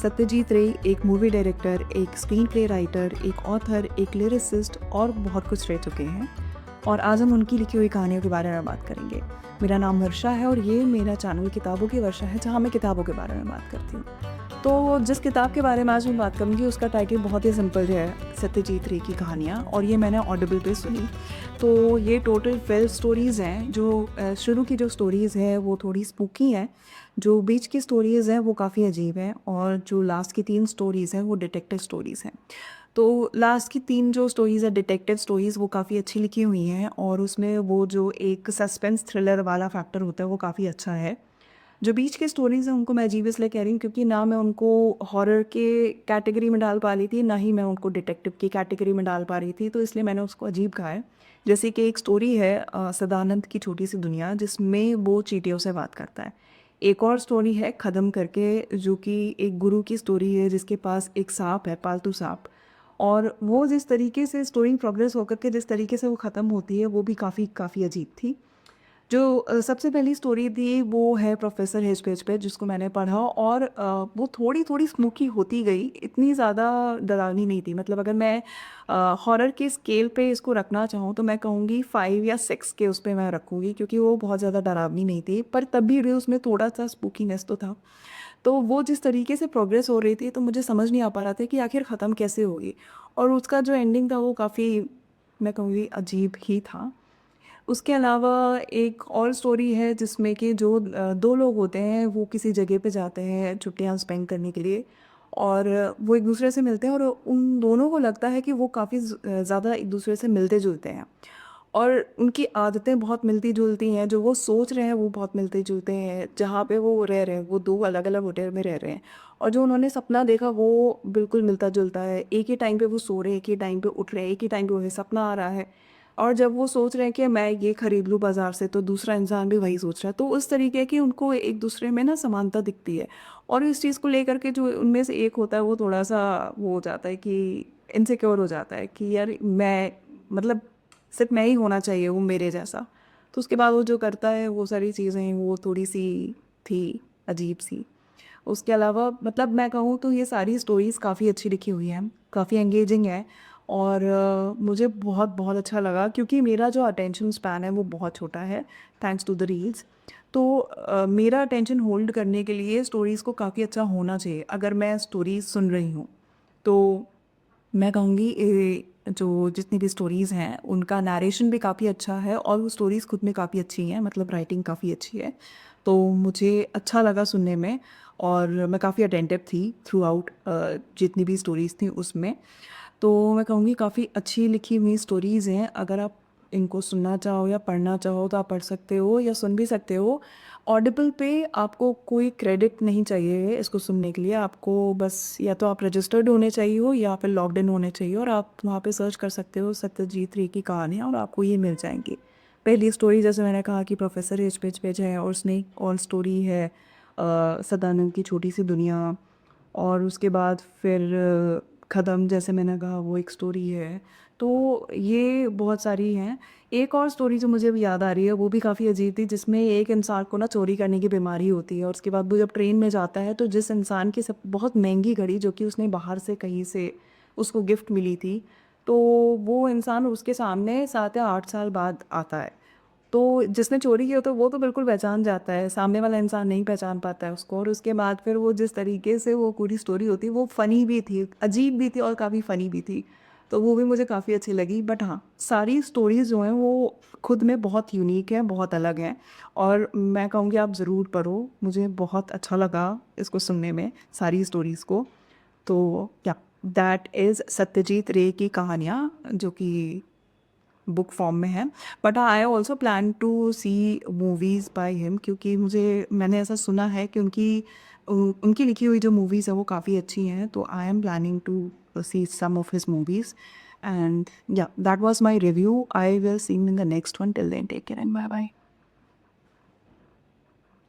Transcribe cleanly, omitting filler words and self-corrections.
सत्यजीत रे एक movie director, एक स्क्रीन प्ले राइटर, एक ऑथर, एक लिरिसिस्ट और बहुत कुछ रह चुके हैं। और आज हम उनकी लिखी हुई कहानियों के बारे में बात करेंगे। मेरा नाम वर्षा है और ये मेरा चैनल किताबों की वर्षा है, जहाँ मैं किताबों के बारे में बात करती हूँ। तो जिस किताब के बारे में आज मैं बात करूँगी उसका टाइटल बहुत ही सिंपल है, सत्यजीत रे की कहानियाँ, और ये मैंने ऑडिबल पे सुनी। तो ये टोटल 12 स्टोरीज़ हैं। जो शुरू की जो स्टोरीज़ है वो थोड़ी स्पूकी हैं, जो बीच की स्टोरीज़ हैं वो काफ़ी अजीब हैं, और जो लास्ट की 3 स्टोरीज़ हैं वो डिटेक्टिव स्टोरीज़ हैं। तो लास्ट की 3 जो स्टोरीज़ है डिटेक्टिव स्टोरीज़, वो काफ़ी अच्छी लिखी हुई हैं, और उसमें वो जो एक सस्पेंस थ्रिलर वाला फैक्टर होता है वो काफ़ी अच्छा है। जो बीच की स्टोरीज़ हैं उनको मैं अजीब इसलिए कह रही हूँ क्योंकि ना मैं उनको हॉरर के कैटेगरी में डाल पा रही थी, ना ही मैं उनको डिटेक्टिव की कैटेगरी में डाल पा रही थी, तो इसलिए मैंने उसको अजीब कहा है। जैसे कि एक स्टोरी है सदानंद की छोटी सी दुनिया, जिसमें वो चींटियों से बात करता है। एक और स्टोरी है खदम करके, जो कि एक गुरु की स्टोरी है जिसके पास एक सांप है, पालतू सांप। और वो जिस तरीके से स्टोरी प्रोग्रेस होकर के जिस तरीके से वो ख़त्म होती है वो भी काफ़ी काफ़ी अजीब थी। जो सबसे पहली स्टोरी थी वो है प्रोफेसर हेचपेच पे, जिसको मैंने पढ़ा, और वो थोड़ी थोड़ी स्मोकी होती गई, इतनी ज़्यादा डरावनी नहीं थी। मतलब अगर मैं हॉरर के स्केल पे इसको रखना चाहूँ तो मैं कहूँगी 5 या 6 के उस पे मैं रखूँगी, क्योंकि वो बहुत ज़्यादा डरावनी नहीं थी, पर तब भी उसमें थोड़ा सा स्पूकीनेस तो था। तो वो जिस तरीके से प्रोग्रेस हो रही थी तो मुझे समझ नहीं आ पा रहा था कि आखिर ख़त्म कैसे होगी, और उसका जो एंडिंग था वो काफ़ी, मैं कहूँगी, अजीब ही था। उसके अलावा एक और स्टोरी है जिसमें कि जो 2 लोग होते हैं वो किसी जगह पे जाते हैं छुट्टियां स्पेंड करने के लिए, और वो एक दूसरे से मिलते हैं, और उन दोनों को लगता है कि वो काफ़ी ज़्यादा एक दूसरे से मिलते जुलते हैं, और उनकी आदतें बहुत मिलती जुलती हैं। जो वो सोच रहे हैं वो बहुत मिलते जुलते हैं। जहाँ पे वो रह रहे हैं वो 2 अलग अलग होटल में रह रहे हैं, और जो उन्होंने सपना देखा वो बिल्कुल मिलता जुलता है। एक ही टाइम पे वो सो रहे हैं, एक ही टाइम पे उठ रहे हैं, एक ही टाइम पे उन्हें सपना आ रहा है, और जब वो सोच रहे हैं कि मैं ये खरीद लूँ बाज़ार से, तो दूसरा इंसान भी वही सोच रहा है। तो उस तरीके की उनको एक दूसरे में ना समानता दिखती है, और इस चीज़ को लेकर के जो उनमें से एक होता है वो थोड़ा-सा वो हो जाता है कि इनसिक्योर हो जाता है कि यार मैं, मतलब सिर्फ मैं ही होना चाहिए वो मेरे जैसा। तो उसके बाद वो जो करता है वो सारी चीज़ें वो थोड़ी-सी थी अजीब-सी। उसके अलावा मतलब मैं कहूँ तो ये सारी स्टोरीज़ काफ़ी अच्छी लिखी हुई हैं, काफ़ी एंगेजिंग है, और मुझे बहुत बहुत अच्छा लगा, क्योंकि मेरा जो अटेंशन स्पैन है वो बहुत छोटा है, थैंक्स टू द रील्स। तो मेरा अटेंशन होल्ड करने के लिए स्टोरीज़ को काफ़ी अच्छा होना चाहिए। अगर मैं स्टोरीज़ सुन रही हूँ तो मैं कहूँगी जो जितनी भी स्टोरीज़ हैं उनका नरेशन भी काफ़ी अच्छा है, और वो स्टोरीज़ खुद में काफ़ी अच्छी हैं, मतलब राइटिंग काफ़ी अच्छी है। तो मुझे अच्छा लगा सुनने में, और मैं काफ़ी अटेंटिव थी थ्रू आउट जितनी भी स्टोरीज़ थी उसमें। तो मैं कहूँगी काफ़ी अच्छी लिखी हुई स्टोरीज़ हैं। अगर आप इनको सुनना चाहो या पढ़ना चाहो तो आप पढ़ सकते हो या सुन भी सकते हो। ऑडिबल पे आपको कोई क्रेडिट नहीं चाहिए इसको सुनने के लिए। आपको बस या तो आप रजिस्टर्ड होने चाहिए हो या फिर लॉग्ड इन होने चाहिए, और आप वहाँ पे सर्च कर सकते हो सत्यजीत रे की कहानियाँ, और आपको ये मिल जाएंगी। पहली स्टोरी जैसे मैंने कहा कि प्रोफेसर हिचपिच है, और उसने एक और स्टोरी है सदानंद की छोटी सी दुनिया, और उसके बाद फिर खदम, जैसे मैंने कहा, वो एक स्टोरी है। तो ये बहुत सारी हैं। एक और स्टोरी जो मुझे अभी याद आ रही है वो भी काफ़ी अजीब थी, जिसमें एक इंसान को ना चोरी करने की बीमारी होती है, और उसके बाद वो जब ट्रेन में जाता है तो जिस इंसान की सब बहुत महंगी घड़ी जो कि उसने बाहर से कहीं से उसको गिफ्ट मिली थी, तो वो इंसान उसके सामने 7 या 8 साल बाद आता है। तो जिसने चोरी की हो तो वो तो बिल्कुल पहचान जाता है, सामने वाला इंसान नहीं पहचान पाता है उसको, और उसके बाद फिर वो जिस तरीके से वो पूरी स्टोरी होती है वो फ़नी भी थी, अजीब भी थी, और काफ़ी फ़नी भी थी। तो वो भी मुझे काफ़ी अच्छी लगी। बट हाँ, सारी स्टोरीज़ जो हैं वो खुद में बहुत यूनिक हैं, बहुत अलग हैं, और मैं कहूँगी आप ज़रूर पढ़ो। मुझे बहुत अच्छा लगा इसको सुनने में, सारी स्टोरीज़ को। तो या दैट इज़ सत्यजीत रे की कहानियाँ, जो कि बुक फॉर्म में है। But I also plan to see movies by him, क्योंकि मैंने ऐसा सुना है कि उनकी लिखी हुई जो मूवीज़ है वो काफ़ी अच्छी हैं। तो I am planning to see some of his movies, and yeah that was my review. I will see you in the next one. Till then take care and bye bye.